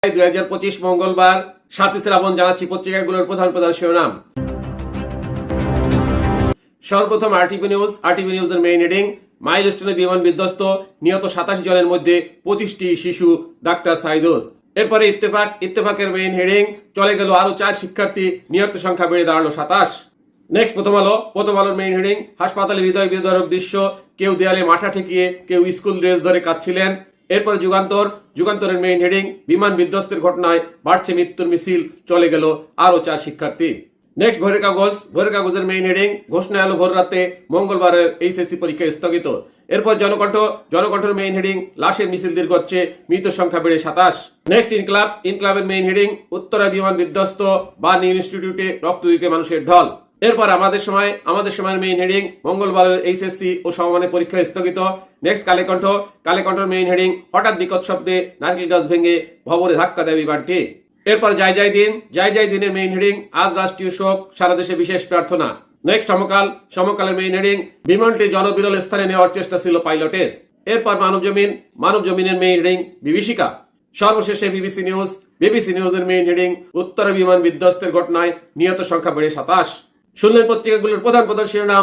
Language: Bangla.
2025 মঙ্গলবার 7 শ্রাবণ জানাচ্ছি পত্রিকাগুলোর প্রধান প্রধান শিরোনাম। সর্বপ্রথম আরটিভি নিউজের মেইন হেডিং, মাইলস্টোনে বিমান বিধ্বস্ত, নিহত 27 জনের মধ্যে 25টি শিশু, ডাক্তার সাইদুর। এরপরে ইত্তেফাকের মেইন হেডিং, চলে গেল আরো 4 শিক্ষার্থী, নিহত সংখ্যা বেড়ে দাঁড়ালো 27। নেক্সট প্রথম আলোর মেইন হেডিং, হাসপাতালে হৃদয় বিদারক দৃশ্য, কেউ দেয়ালে মাথা ঠেকিয়ে, কেউ স্কুল ড্রেস ধরে কাঁদছিলেন। এরপর যুগান্তরের মেইন হেডিং, বিমান বিধ্বস্তের ঘটনায় বাড়ছে মৃত্যুর মিছিল, চলে গেল আরো 4 শিক্ষার্থী। নেক্সট ভোরের কাগজের মেইন হেডিং, ঘোষণা এলো ভোর রাতে, মঙ্গলবারের এইচএসসি পরীক্ষা স্থগিত। এরপর জনকণ্ঠের মেইন হেডিং, লাশের মিছিল দীর্ঘচ্ছে, মৃত সংখ্যা বেড়ে 27। নেক্সট ইনক্লাবের মেইন হেডিং, উত্তরা বিমান বিধ্বস্ত, বার্ন ইনস্টিটিউটে রক্ত দিতে মানুষের ঢল। এরপর আমাদের সময়ের মেইন হেডিং, মঙ্গলবারের এইচএসসি ও সমমানের পরীক্ষা স্থগিত। নেক্সট কালেকণ্ঠের মেইন হেডিং, হঠাৎ বিকট শব্দে নারকেল গাছ ভেঙে ভবনে ধাক্কা দেয় বিমানটি। এরপর যাই দিনের মেইন হেডিং, আজ রাষ্ট্রীয় শোক, সারা দেশে বিশেষ প্রার্থনা। নেক্সট সমকালের মেইন হেডিং, বিমানটি জনবিরল স্থানে নেওয়ার চেষ্টা ছিল পাইলটের। এরপর মানবজমিনের মেইন হেডিং, বিভীষিকা। সর্বশেষে বিবিসি নিউজের মেইন হেডিং, উত্তরা বিমান বিধ্বস্তের ঘটনায় নিহত সংখ্যা বেড়ে 27। শুনলেন পত্রিকাগুলোর প্রধান শিরোনাম।